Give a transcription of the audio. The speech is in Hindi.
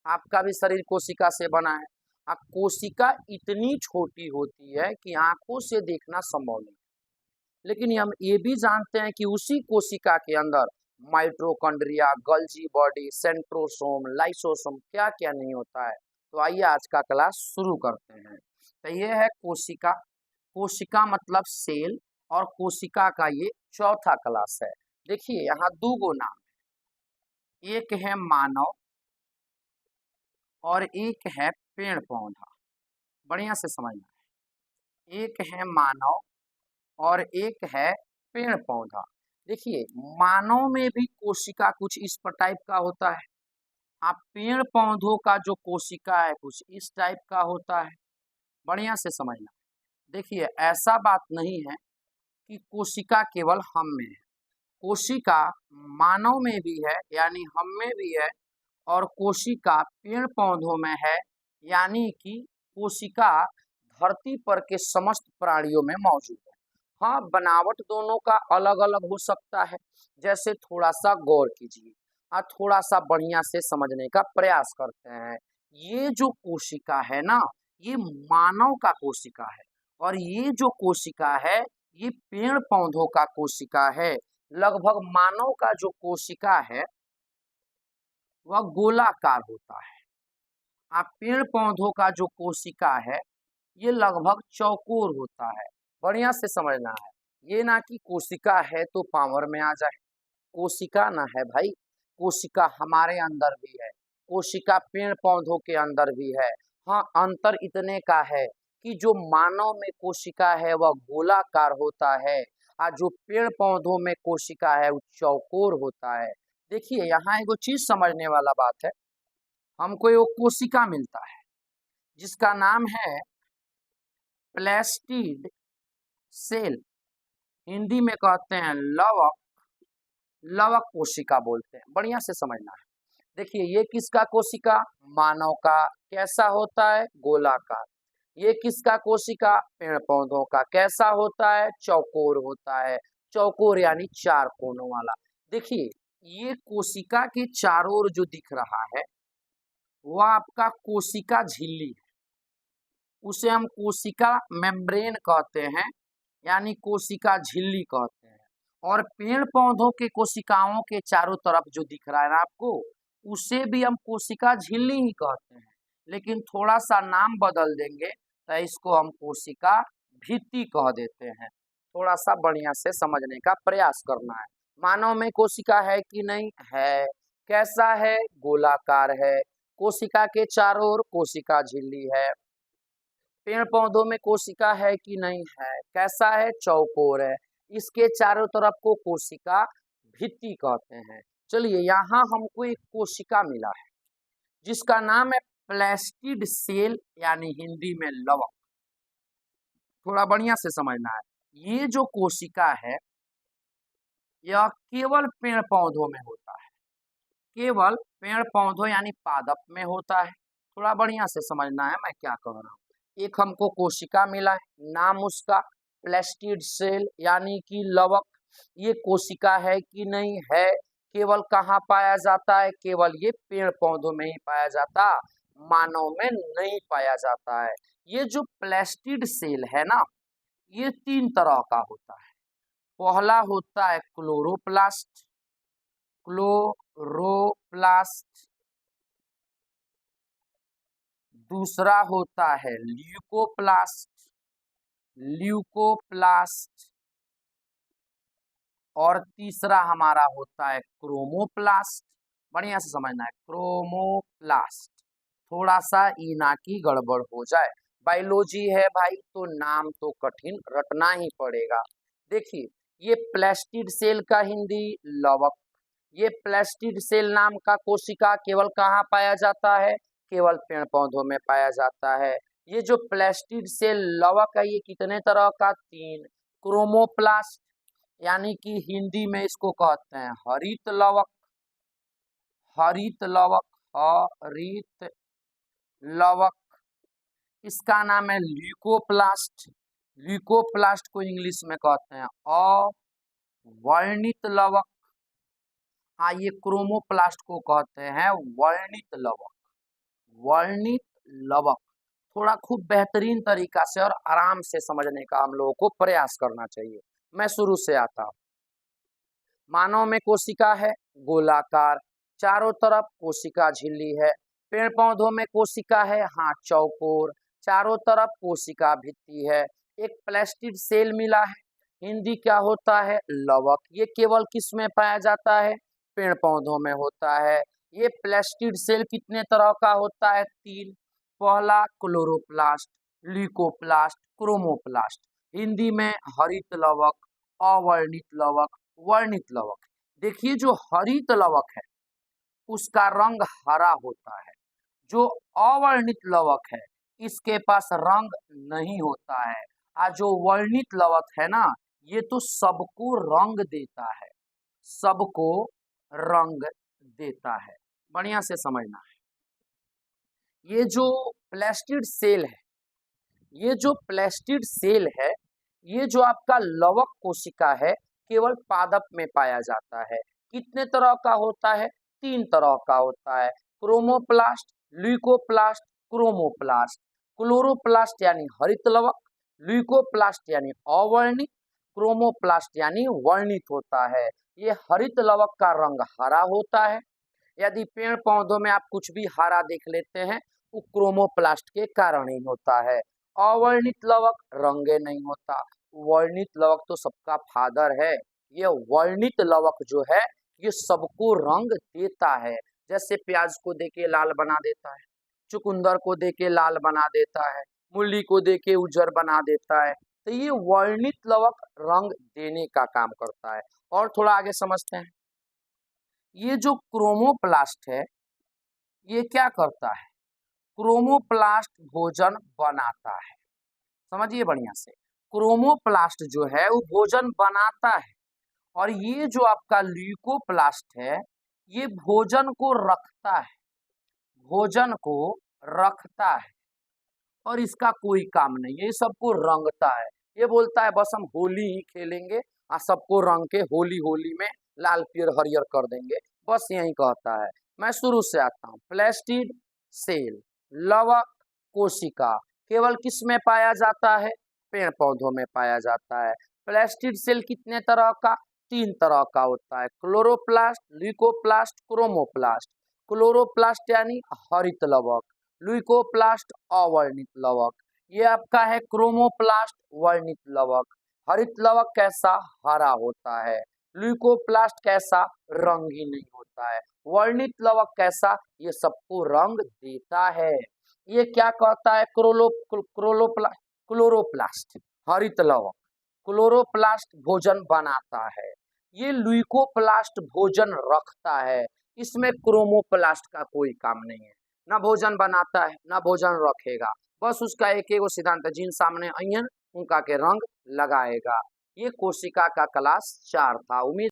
आपका भी शरीर कोशिका से बना है। कोशिका इतनी छोटी होती है कि आंखों से देखना संभव नहीं, लेकिन हम ये भी जानते हैं कि उसी कोशिका के अंदर mitochondria, Golgi body, centrosome, lysosome क्या क्या नहीं होता है। तो आइए आज का क्लास शुरू करते हैं। तो ये है कोशिका। कोशिका मतलब सेल, और कोशिका का ये चौथा क्लास है। देखिए यहाँ दो गो नाम, एक है मानव और एक है पेड़ पौधा। बढ़िया से समझना है, एक है मानव और एक है पेड़ पौधा। देखिए मानव में भी कोशिका कुछ इस टाइप का होता है, आप पेड़ पौधों का जो कोशिका है कुछ इस टाइप का होता है। बढ़िया से समझना। देखिए ऐसा बात नहीं है कि कोशिका केवल हम में है, कोशिका मानव में भी है यानी हम में भी है, और कोशिका पेड़ पौधों में है यानी कि कोशिका धरती पर के समस्त प्राणियों में मौजूद है। हाँ, बनावट दोनों का अलग अलग हो सकता है। जैसे थोड़ा सा गौर कीजिए, थोड़ा सा बढ़िया से समझने का प्रयास करते हैं। ये जो कोशिका है ना, ये मानव का कोशिका है, और ये जो कोशिका है ये पेड़ पौधों का कोशिका है। लगभग मानव का जो कोशिका है वह गोलाकार होता है, आप पेड़ पौधों का जो कोशिका है ये लगभग चौकोर होता है। बढ़िया से समझना है, ये ना कि कोशिका है तो पावर में आ जाए। कोशिका ना है भाई, कोशिका हमारे अंदर भी है, कोशिका पेड़ पौधों के अंदर भी है। हाँ, अंतर इतने का है कि जो मानव में कोशिका है वह गोलाकार होता है, और जो पेड़ पौधों में कोशिका है वो चौकोर होता है। देखिए यहाँ एगो चीज समझने वाला बात है, हमको एक कोशिका मिलता है जिसका नाम है प्लास्टिड सेल, हिंदी में कहते हैं लवक, लवक कोशिका बोलते हैं। बढ़िया से समझना है। देखिए ये किसका कोशिका, मानव का, कैसा होता है, गोलाकार। ये किसका कोशिका, पेड़ पौधों का, कैसा होता है, चौकोर होता है। चौकोर यानी चार कोनों वाला। देखिए ये कोशिका के चारों ओर जो दिख रहा है वह आपका कोशिका झिल्ली है, उसे हम कोशिका मेम्ब्रेन कहते हैं यानी कोशिका झिल्ली कहते हैं। और पेड़ पौधों के कोशिकाओं के चारों तरफ जो दिख रहा है ना आपको, उसे भी हम कोशिका झिल्ली ही कहते हैं, लेकिन थोड़ा सा नाम बदल देंगे तो इसको हम कोशिका भित्ति कह देते हैं। थोड़ा सा बढ़िया से समझने का प्रयास करना है। मानव में कोशिका है कि नहीं है, कैसा है, गोलाकार है, कोशिका के चारों ओर कोशिका झिल्ली है। पेड़ पौधों में कोशिका है कि नहीं है, कैसा है, चौकोर है, इसके चारों तरफ को कोशिका भित्ति कहते हैं। चलिए यहाँ हमको एक कोशिका मिला है जिसका नाम है प्लास्टिड सेल यानी हिंदी में लवक। थोड़ा बढ़िया से समझना है, ये जो कोशिका है यह केवल पेड़ पौधों में होता है, केवल पेड़ पौधों यानी पादप में होता है। थोड़ा बढ़िया से समझना है मैं क्या कह रहा हूँ। एक हमको कोशिका मिला है, नाम उसका प्लास्टिड सेल यानी कि लवक। ये कोशिका है कि नहीं है, केवल कहाँ पाया जाता है, केवल ये पेड़ पौधों में ही पाया जाता, मानव में नहीं पाया जाता है। ये जो प्लास्टिड सेल है ना, ये तीन तरह का होता है। पहला होता है क्लोरोप्लास्ट, क्लोरोप्लास्ट। दूसरा होता है ल्यूकोप्लास्ट, ल्यूकोप्लास्ट। और तीसरा हमारा होता है क्रोमोप्लास्ट। बढ़िया से समझना है, क्रोमोप्लास्ट। थोड़ा सा ई ना की गड़बड़ हो जाए, बायोलॉजी है भाई तो नाम तो कठिन रटना ही पड़ेगा। देखिए ये प्लास्टिड सेल का हिंदी लवक। ये प्लास्टिड सेल नाम का कोशिका केवल कहाँ पाया जाता है, केवल पेड़ पौधों में पाया जाता है। ये जो प्लास्टिड सेल लवक है ये कितने तरह का, तीन। क्रोमोप्लास्ट यानी कि हिंदी में इसको कहते हैं हरित लवक, हरित लवक, हरित लवक। इसका नाम है ल्यूकोप्लास्ट, ल्यूकोप्लास्ट को इंग्लिश में कहते हैं अवर्णित लवक। हाँ, ये क्रोमोप्लास्ट को कहते हैं वर्णित लवक। वर्णित लवक। थोड़ा खूब बेहतरीन तरीका से और आराम से समझने का हम लोगों को प्रयास करना चाहिए। मैं शुरू से आता हूं। मानव में कोशिका है गोलाकार, चारों तरफ कोशिका झिल्ली है। पेड़ पौधों में कोशिका है हाँ चौकोर, चारों तरफ कोशिका भित्ति है। एक प्लास्टिड सेल मिला है, हिंदी क्या होता है लवक। ये केवल किस में पाया जाता है पेड़ पौधों में होता है। ये प्लास्टिड सेल कितने तरह का होता है तीन। पहला क्लोरोप्लास्ट, ल्यूकोप्लास्ट, क्रोमोप्लास्ट। हिंदी में हरित लवक, अवर्णित लवक, वर्णित लवक। देखिए जो हरित लवक है उसका रंग हरा होता है, जो अवर्णित लवक है इसके पास रंग नहीं होता है। जो वर्णित लवक है ना ये तो सबको रंग देता है, सबको रंग देता है। बढ़िया से समझना है। ये जो प्लास्टिड सेल है, ये जो प्लास्टिड सेल है, ये जो आपका लवक कोशिका है केवल पादप में पाया जाता है। कितने तरह का होता है तीन तरह का होता है, क्रोमोप्लास्ट, ल्यूकोप्लास्ट, क्रोमोप्लास्ट। क्लोरोप्लास्ट यानी हरित लवक, ल्यूकोप्लास्ट यानी अवर्णित, क्रोमोप्लास्ट यानी वर्णित होता है। ये हरित लवक का रंग हरा होता है। यदि पेड़ पौधों में आप कुछ भी हरा देख लेते हैं वो क्रोमोप्लास्ट के कारण ही होता है। अवर्णित लवक रंगे नहीं होता, वर्णित लवक तो सबका फादर है। ये वर्णित लवक जो है ये सबको रंग देता है। जैसे प्याज को देके लाल बना देता है, चुकंदर को देके लाल बना देता है, मूली को देके उजर बना देता है। तो ये वर्णित लवक रंग देने का काम करता है। और थोड़ा आगे समझते हैं। ये जो क्रोमोप्लास्ट है ये क्या करता है, क्रोमोप्लास्ट भोजन बनाता है। समझिए बढ़िया से, क्रोमोप्लास्ट जो है वो भोजन बनाता है। और ये जो आपका ल्यूकोप्लास्ट है ये भोजन को रखता है, भोजन को रखता है। और इसका कोई काम नहीं है, ये सबको रंगता है। ये बोलता है बस हम होली ही खेलेंगे, सबको रंग के होली होली में लाल पीर हरियर कर देंगे, बस यही कहता है। मैं शुरू से आता हूँ। प्लास्टिड सेल, लवक कोशिका केवल किस में पाया जाता है पेड़ पौधों में पाया जाता है। प्लास्टिड सेल कितने तरह का तीन तरह का होता है, क्लोरोप्लास्ट, ल्यूकोप्लास्ट, क्रोमोप्लास्ट। क्लोरोप्लास्ट यानी हरित लवक, ल्यूकोप्लास्ट अवर्णित लवक। ये आपका है क्रोमोप्लास्ट वर्णित लवक। हरित लवक कैसा हरा होता है, ल्यूकोप्लास्ट कैसा रंगीन नहीं होता है, वर्णित लवक कैसा ये सबको रंग देता है। ये क्या कहता है क्लोरोप्लास्ट हरित लवक, क्लोरोप्लास्ट भोजन बनाता है, ये ल्यूकोप्लास्ट भोजन रखता है। इसमें क्रोमोप्लास्ट का कोई काम नहीं है, ना भोजन बनाता है ना भोजन रखेगा, बस उसका एक एगो सिद्धांत है, जिन सामने अयन उनका के रंग लगाएगा। ये कोशिका का क्लास 4 था। उम्मीद